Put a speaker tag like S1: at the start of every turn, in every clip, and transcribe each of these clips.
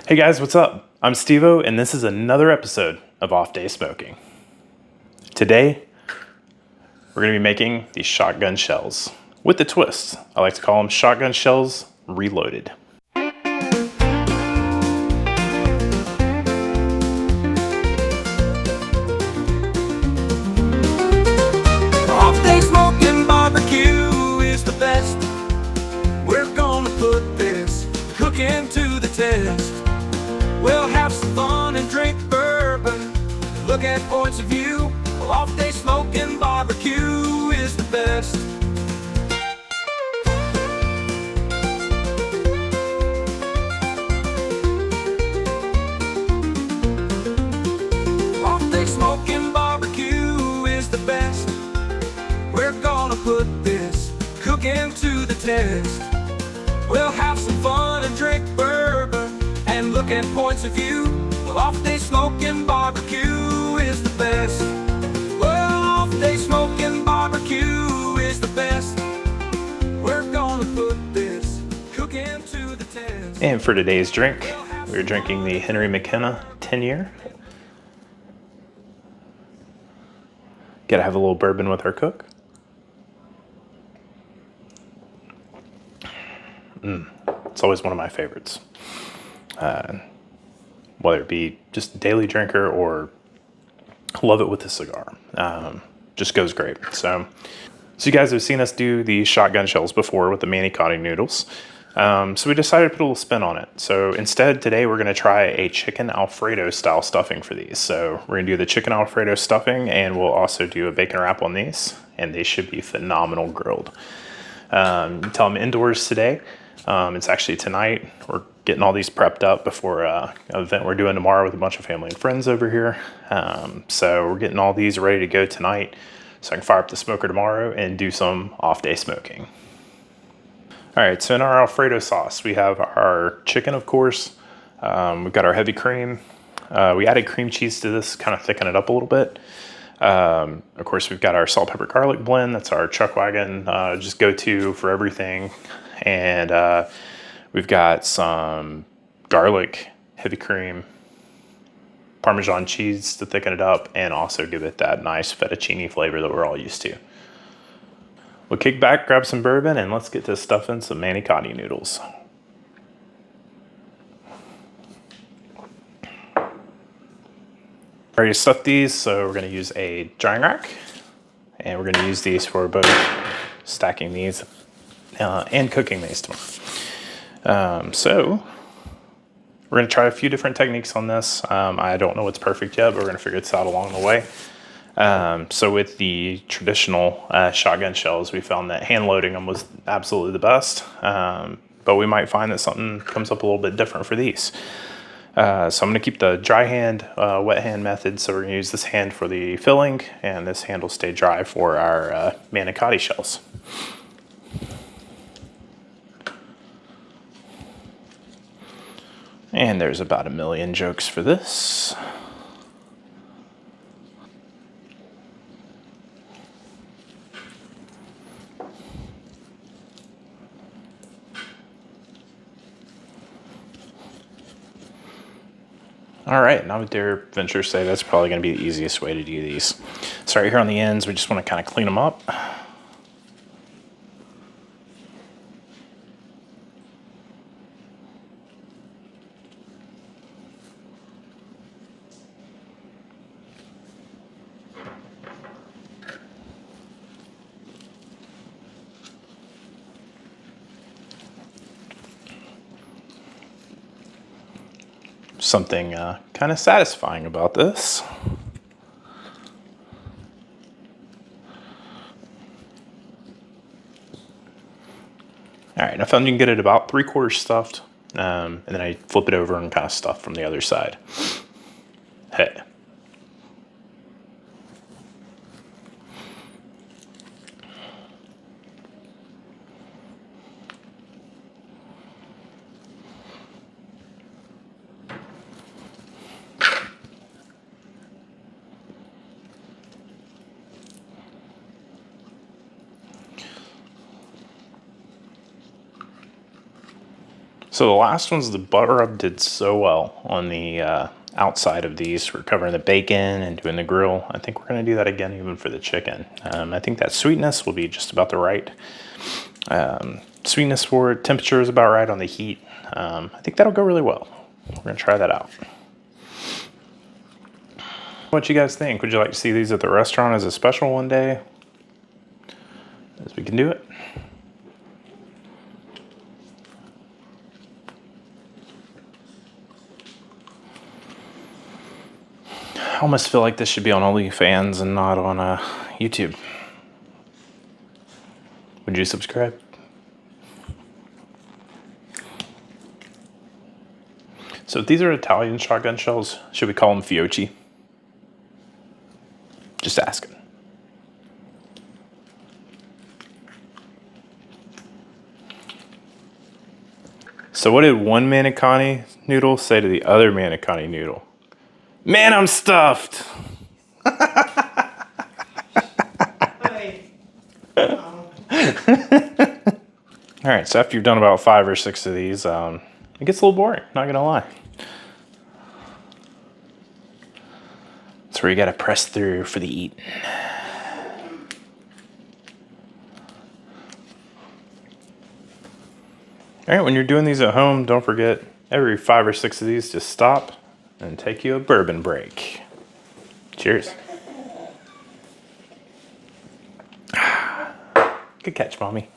S1: Hey guys, what's up? I'm Stevo, and this is another episode of Off Day Smoking. Today, we're going to be making these shotgun shells with a twist. I like to call them shotgun shells reloaded.
S2: Off Day Smoking barbecue is the best. We're gonna put this cooking to the test. We'll have some fun and drink bourbon, look at points of view. Off Day Smoking barbecue is the best. Off Day Smoking barbecue is the best. We're gonna put this cooking to the test. We'll have some fun and drink bourbon and look at points of view. Well, Off Day Smoking barbecue is the best. Well, Off Day Smoking barbecue is the best. We're gonna put this cooking to the test.
S1: And for today's drink, we're drinking the Henry McKenna 10-year. Gotta have a little bourbon with our cook. It's always one of my favorites. Whether it be just a daily drinker or love it with a cigar. Just goes great. So you guys have seen us do the shotgun shells before with the manicotti noodles. So we decided to put a little spin on it. So instead today we're gonna try a chicken Alfredo style stuffing for these. So we're gonna do the chicken Alfredo stuffing, and we'll also do a bacon wrap on these, and they should be phenomenal grilled. Tell them indoors today. It's actually tonight. We're getting all these prepped up before an event we're doing tomorrow with a bunch of family and friends over here. So we're getting all these ready to go tonight so I can fire up the smoker tomorrow and do some off-day smoking. All right, so in our Alfredo sauce, we have our chicken, of course. We've got our heavy cream. We added cream cheese to this, kind of thicken it up a little bit. Of course, we've got our salt, pepper, garlic blend. That's our Chuck Wagon, just go-to for everything. And we've got some garlic, heavy cream, Parmesan cheese to thicken it up and also give it that nice fettuccine flavor that we're all used to. We'll kick back, grab some bourbon, and let's get to stuffing some manicotti noodles. Ready to stuff these, so we're going to use a drying rack, and we're going to use these for both stacking these and cooking these tomorrow. So we're going to try a few different techniques on this. I don't know what's perfect yet, but we're going to figure this out along the way. So with the traditional shotgun shells, we found that hand loading them was absolutely the best, but we might find that something comes up a little bit different for these. So I'm going to keep the dry hand, wet hand method. So we're going to use this hand for the filling, and this hand will stay dry for our manicotti shells. And there's about 1 million jokes for this. All right, now I would dare venture to say that's probably going to be the easiest way to do these. So right here on the ends, we just want to kind of clean them up. Something kind of satisfying about this. All right, I found you can get it about 3/4 stuffed, and then I flip it over and kind of stuff from the other side. Hey. So the last ones, the butter rub did so well on the outside of these. We're covering the bacon and doing the grill. I think we're gonna do that again even for the chicken. I think that sweetness will be just about the right sweetness for it. Temperature is about right on the heat. I think that'll go really well. We're gonna try that out. What you guys think? Would you like to see these at the restaurant as a special one day? As we can do it. I almost feel like this should be on OnlyFans and not on YouTube. Would you subscribe? So if these are Italian shotgun shells, should we call them Fiocchi? Just asking. So what did one manicotti noodle say to the other manicotti noodle? Man, I'm stuffed. All right, so after you've done about 5 or 6 of these, it gets a little boring, not gonna lie. That's where you gotta press through for the eat. All right, when you're doing these at home, don't forget, every 5 or 6 of these, just stop and take you a bourbon break. Cheers. Good catch, Mommy.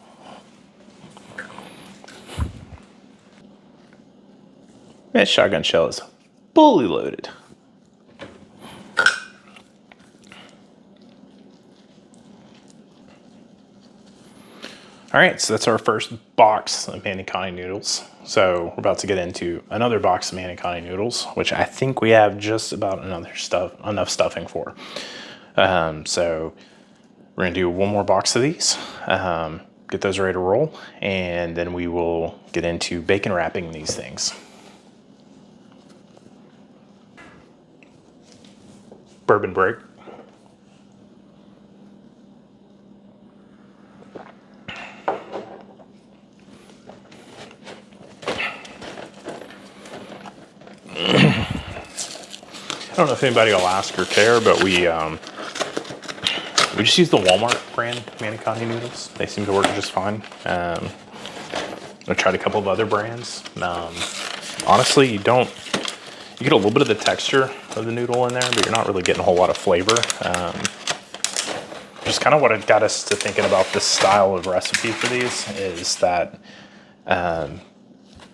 S1: That shotgun shell is fully loaded. All right, so that's our first box of manicotti noodles. So we're about to get into another box of manicotti noodles, which I think we have just about enough stuffing for. So we're gonna do one more box of these, get those ready to roll, and then we will get into bacon wrapping these things. Bourbon break. I don't know if anybody will ask or care, but we just use the Walmart brand manicotti noodles. They seem to work just fine. I tried a couple of other brands. Honestly, you get a little bit of the texture of the noodle in there, but you're not really getting a whole lot of flavor. Just kind of what it got us to thinking about this style of recipe for these is that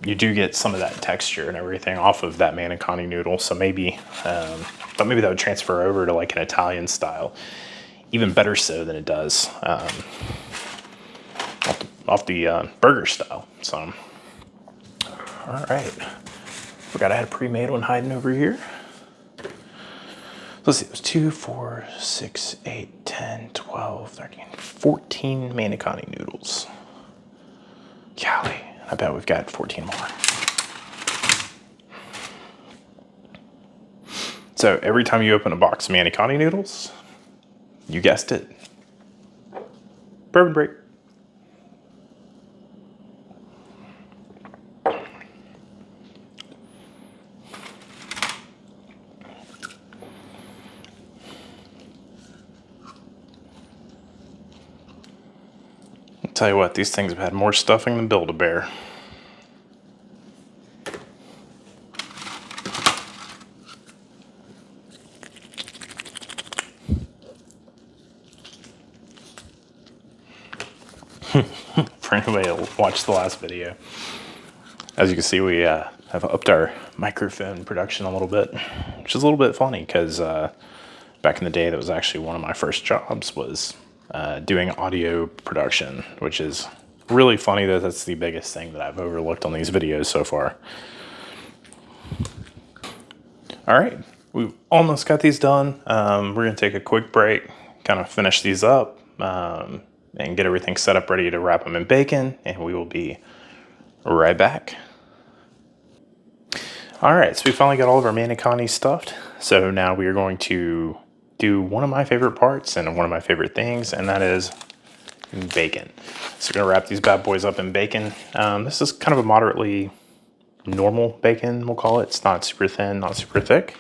S1: you do get some of that texture and everything off of that manicotti noodle. So maybe, but maybe that would transfer over to like an Italian style, even better so than it does off the burger style. So, all right. Forgot I had a pre-made one hiding over here. Let's see, it was 2, 4, 6, 8, 10, 12, 13, 14 manicotti noodles. Golly. I bet we've got 14 more. So every time you open a box of manicotti noodles, you guessed it, bourbon break. I'll tell you what, these things have had more stuffing than Build-A-Bear. For anybody who watched the last video, as you can see, we have upped our microphone production a little bit, which is a little bit funny because back in the day, that was actually one of my first jobs was doing audio production, which is really funny that that's the biggest thing that I've overlooked on these videos so far. All right, we almost got these done. We're gonna take a quick break, kind of finish these up, and get everything set up ready to wrap them in bacon, and we will be right back. All right, so we finally got all of our manicotti stuffed. So now we are going to do one of my favorite parts and one of my favorite things, and that is bacon. So we're gonna wrap these bad boys up in bacon. This is kind of a moderately normal bacon, we'll call it. It's not super thin, not super thick.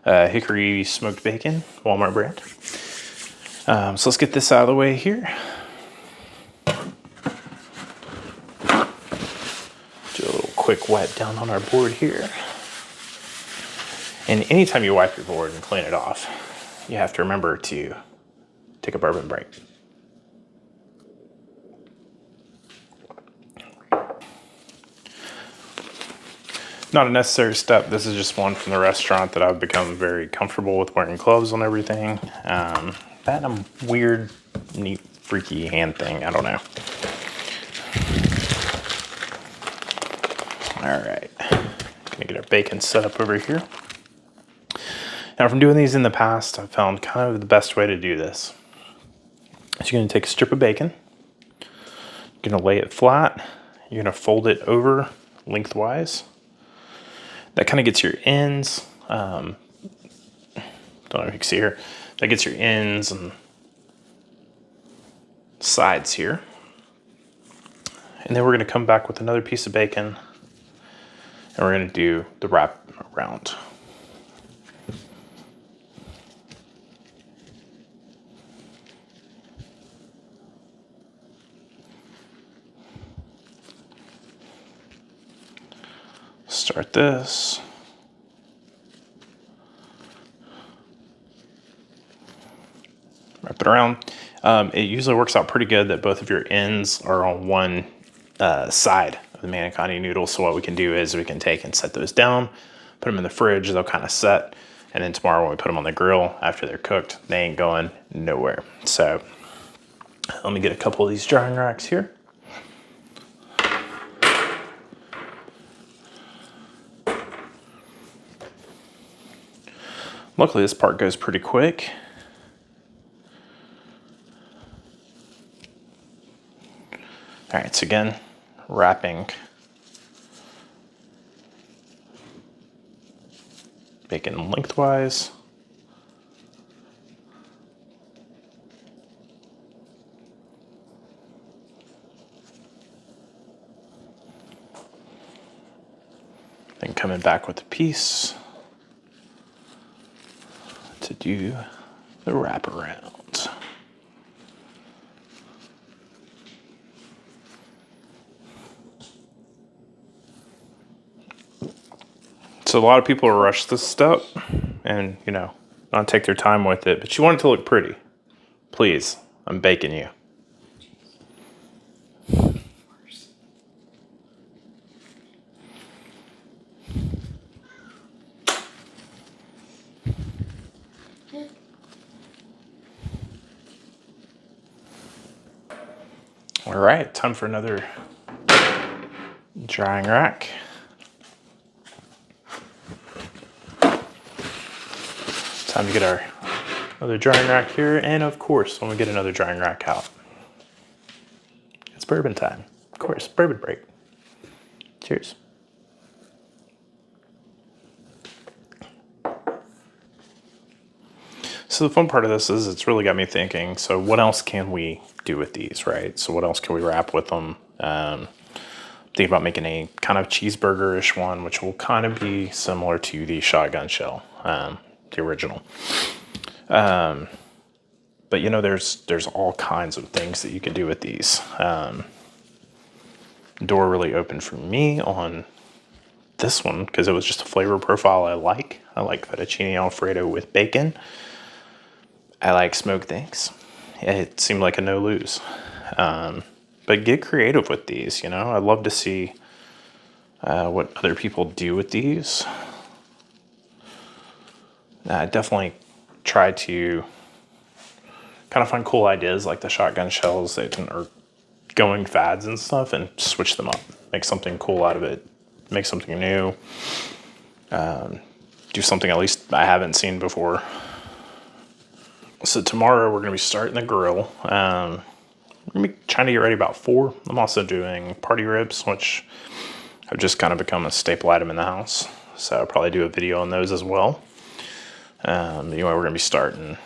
S1: Hickory smoked bacon, Walmart brand. So let's get this out of the way here. Do a little quick wipe down on our board here. And anytime you wipe your board and clean it off, you have to remember to take a bourbon break. Not a necessary step. This is just one from the restaurant that I've become very comfortable with wearing gloves on everything. That and a weird, neat, freaky hand thing. I don't know. All right. Gonna get our bacon set up over here. Now, from doing these in the past, I've found kind of the best way to do this. So you're gonna take a strip of bacon. You're gonna lay it flat. You're gonna fold it over lengthwise. That kind of gets your ends, don't know if you can see here, that gets your ends and sides here. And then we're gonna come back with another piece of bacon and we're gonna do the wrap around. Start this. Wrap it around. It usually works out pretty good that both of your ends are on one side of the manicotti noodle. So what we can do is we can take and set those down, put them in the fridge, they'll kind of set. And then tomorrow when we put them on the grill after they're cooked, they ain't going nowhere. So let me get a couple of these drying racks here. Luckily, this part goes pretty quick. All right, so again, wrapping bacon lengthwise. Then coming back with a piece to do the wraparound. So a lot of people rush this step and, you know, not take their time with it, but you want it to look pretty. Please, I'm baking you. All right, time for another drying rack. Time to get our other drying rack here, and of course, when we get another drying rack out, it's bourbon time. Of course, bourbon break. Cheers. So the fun part of this is it's really got me thinking, so what else can we do with these, right? So what else can we wrap with them? Think about making a kind of cheeseburger-ish one, which will kind of be similar to the shotgun shell, the original. But you know, there's all kinds of things that you can do with these. Door really opened for me on this one because it was just a flavor profile I like. I like fettuccine alfredo with bacon. I like smoked things. It seemed like a no lose. But get creative with these, you know. I'd love to see what other people do with these. I definitely try to kind of find cool ideas like the shotgun shells that are going fads and stuff and switch them up. Make something cool out of it. Make something new. Do something at least I haven't seen before. So tomorrow we're going to be starting the grill. We're going to be trying to get ready about 4. I'm also doing party ribs, which have just kind of become a staple item in the house. So I'll probably do a video on those as well. Anyway, we're going to be starting,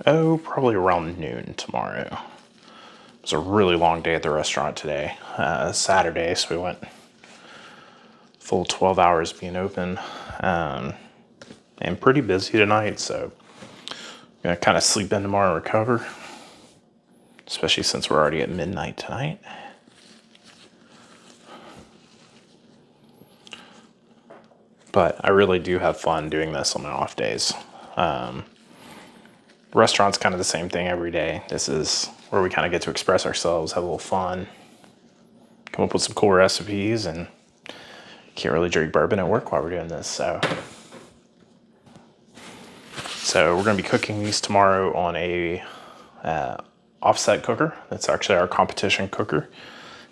S1: probably around noon tomorrow. It was a really long day at the restaurant today, Saturday, so we went full 12 hours being open, and pretty busy tonight, so I'm gonna kind of sleep in tomorrow and recover, especially since we're already at midnight tonight. But I really do have fun doing this on my off days. Restaurant's kind of the same thing every day. This is where we kind of get to express ourselves, have a little fun, come up with some cool recipes, and can't really drink bourbon at work while we're doing this. So we're going to be cooking these tomorrow on a offset cooker. That's actually our competition cooker.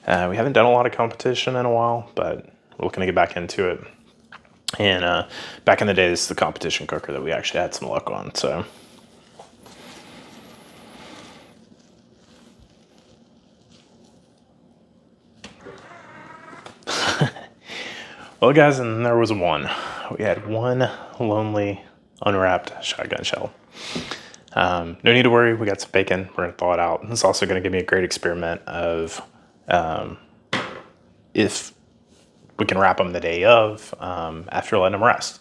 S1: We haven't done a lot of competition in a while, but we're looking to get back into it. And back in the day, this is the competition cooker that we actually had some luck on. So well, guys, and there was one. We had one lonely, unwrapped shotgun shell. No need to worry. We got some bacon. We're going to thaw it out. It's also going to give me a great experiment of if we can wrap them the day of after letting them rest.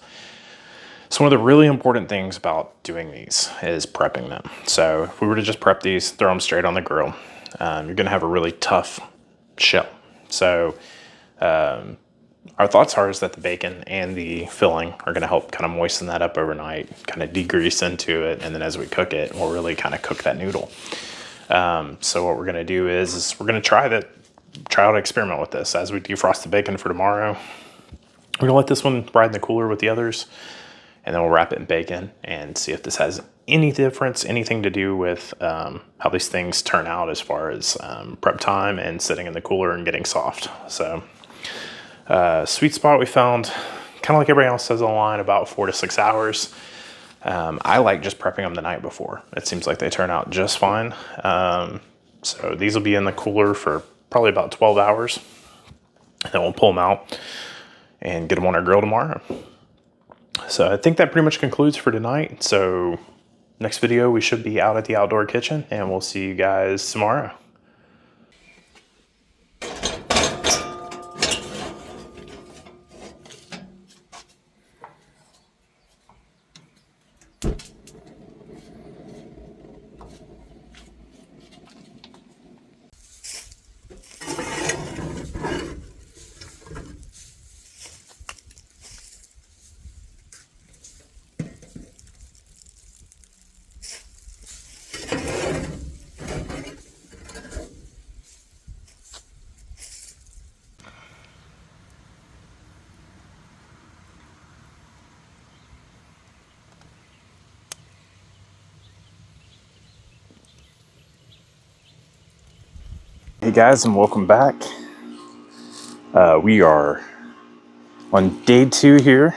S1: So one of the really important things about doing these is prepping them. So if we were to just prep these, throw them straight on the grill, you're going to have a really tough shell. So our thoughts are is that the bacon and the filling are going to help kind of moisten that up overnight, kind of degrease into it, and then as we cook it, we'll really kind of cook that noodle. So what we're going to do is we're going to try out an experiment with this as we defrost the bacon for tomorrow. We're going to let this one ride in the cooler with the others, and then we'll wrap it in bacon and see if this has any difference, anything to do with how these things turn out as far as prep time and sitting in the cooler and getting soft. So sweet spot we found, kind of like everybody else says online, about 4 to 6 hours. I like just prepping them the night before. It seems like they turn out just fine. So these will be in the cooler for probably about 12 hours. And then we'll pull them out and get them on our grill tomorrow. So I think that pretty much concludes for tonight. So next video, we should be out at the outdoor kitchen, and we'll see you guys tomorrow. Hey guys, and welcome back. We are on day 2 here.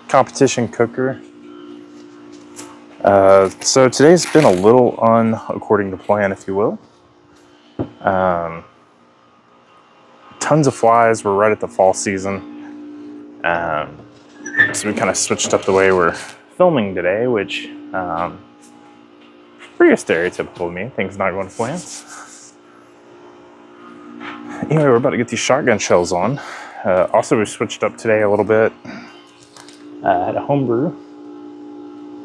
S1: Competition cooker. So today's been a little according to plan, if you will. Tons of flies. We're right at the fall season. So we kind of switched up the way we're filming today, which pretty stereotypical of me. Things not going to plan. Anyway, we're about to get these shotgun shells on. Also, we switched up today a little bit. Had a homebrew.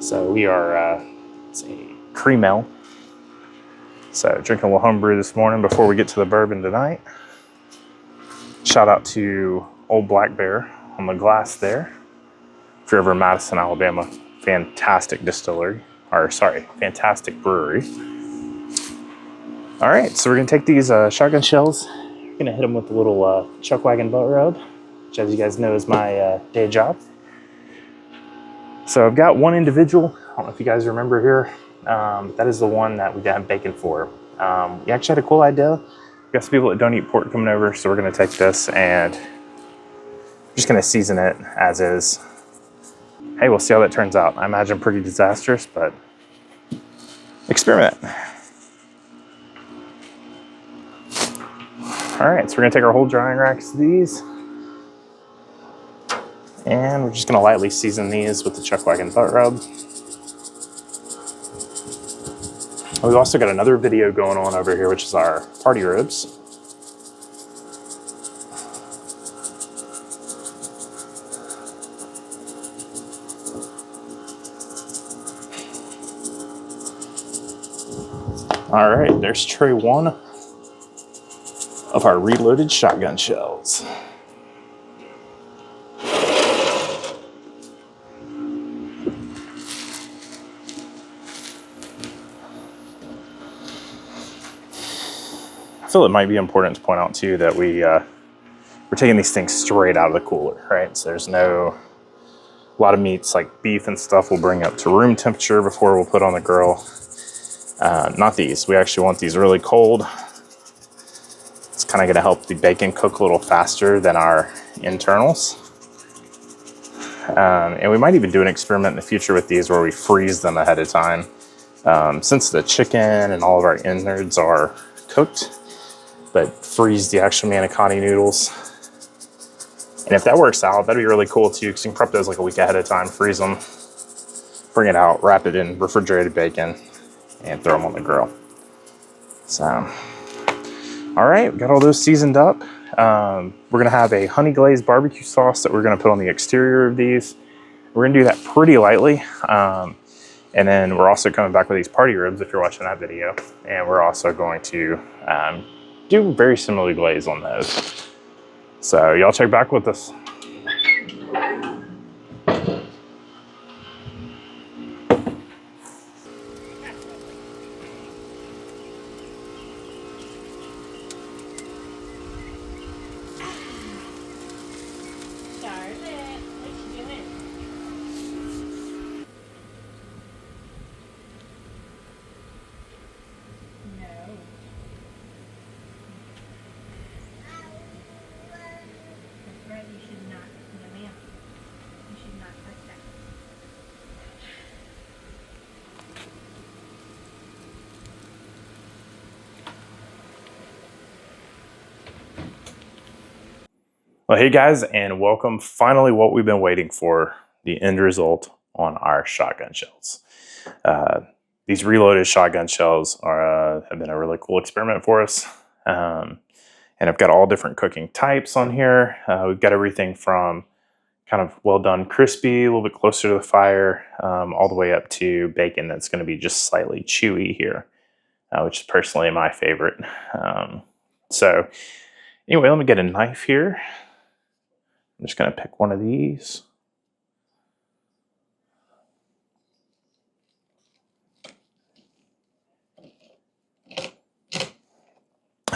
S1: So we are, it's a cream ale. So drinking a little homebrew this morning before we get to the bourbon tonight. Shout out to Old Black Bear on the glass there. If you're ever in Madison, Alabama, fantastic distillery. Or sorry, fantastic brewery. All right, so we're gonna take these shotgun shells. Gonna hit them with a little chuck wagon butt rub, which, as you guys know, is my day job. So I've got one individual. I don't know if you guys remember here. That is the one that we got bacon for. We actually had a cool idea. We got some people that don't eat pork coming over, so we're gonna take this and just gonna season it as is. Hey, we'll see how that turns out. I imagine pretty disastrous, but experiment. All right, so we're gonna take our whole drying racks of these, and we're just gonna lightly season these with the chuck wagon butt rub. We've also got another video going on over here, which is our party ribs. All right, there's tray one of our reloaded shotgun shells. I feel it might be important to point out too that we're taking these things straight out of the cooler, right? So there's a lot of meats like beef and stuff we'll bring up to room temperature before we'll put on the grill. Not these. We actually want these really cold. It's kind of going to help the bacon cook a little faster than our internals. And we might even do an experiment in the future with these where we freeze them ahead of time. Since the chicken and all of our innards are cooked, but freeze the actual manicotti noodles. And if that works out, that'd be really cool too, because you can prep those like a week ahead of time, freeze them, bring it out, wrap it in refrigerated bacon, and throw them on the grill. So, all right, we got all those seasoned up. We're gonna have a honey glazed barbecue sauce that we're gonna put on the exterior of these. We're gonna do that pretty lightly. And then we're also coming back with these party ribs if you're watching that video. And we're also going to do very similar glaze on those. So y'all check back with us. Well, hey guys, and welcome. Finally, what we've been waiting for, the end result on our shotgun shells. These reloaded shotgun shells have been a really cool experiment for us. And I've got all different cooking types on here. We've got everything from kind of well done crispy, a little bit closer to the fire, all the way up to bacon that's going to be just slightly chewy here, which is personally my favorite. So anyway, let me get a knife here. I'm just going to pick one of these.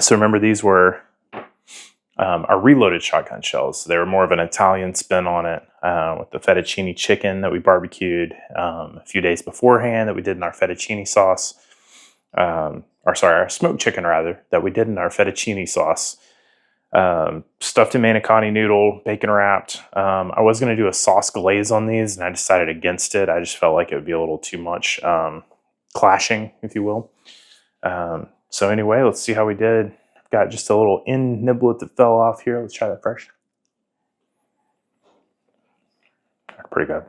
S1: So remember, these were our reloaded shotgun shells. They were more of an Italian spin on it with the fettuccine chicken that we barbecued a few days beforehand that we did in our fettuccine sauce. Our smoked chicken rather, that we did in our fettuccine sauce. Stuffed in manicotti noodle, bacon wrapped. I was going to do a sauce glaze on these and I decided against it. I just felt like it would be a little too much clashing, if you will. So anyway, let's see how we did. I've got just a little end niblet that fell off here. Let's try that fresh. Pretty good.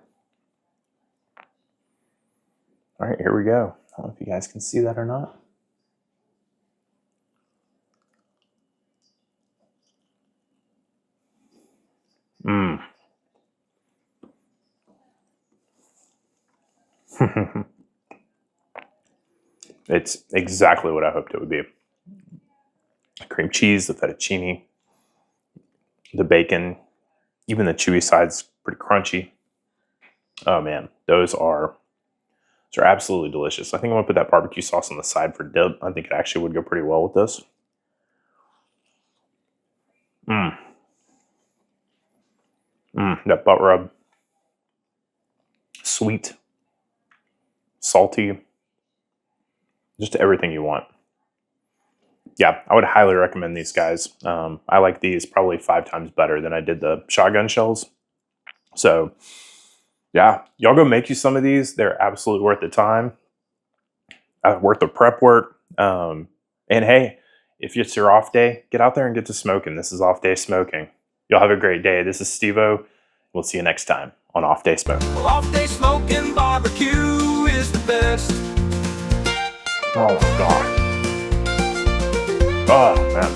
S1: All right, here we go. I don't know if you guys can see that or not. Mmm. It's exactly what I hoped it would be. Cream cheese, the fettuccine, the bacon, even the chewy side's pretty crunchy. Oh man, those are absolutely delicious. I think I'm gonna put that barbecue sauce on the side for dip. I think it actually would go pretty well with this. That butt rub. Sweet, salty, just everything you want. Yeah, I would highly recommend these guys. I like these probably 5 times better than I did the shotgun shells. So yeah, y'all go make you some of these. They're absolutely worth the time, worth the prep work. And hey, if it's your off day, get out there and get to smoking. This is Off Day Smoking. Y'all have a great day. This is Steve-O. We'll see you next time on Off Day Smoking.
S2: Well, Off Day Smoking barbecue is the best.
S1: Oh my God. Oh man.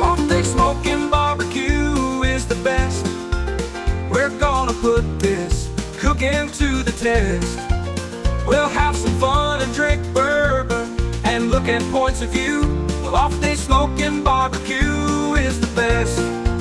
S2: Off Day Smoking barbecue is the best. We're gonna put this cooking cooking to the test. We'll have some fun and drink bourbon and look at points of view. Well, off-day smoking barbecue is the best.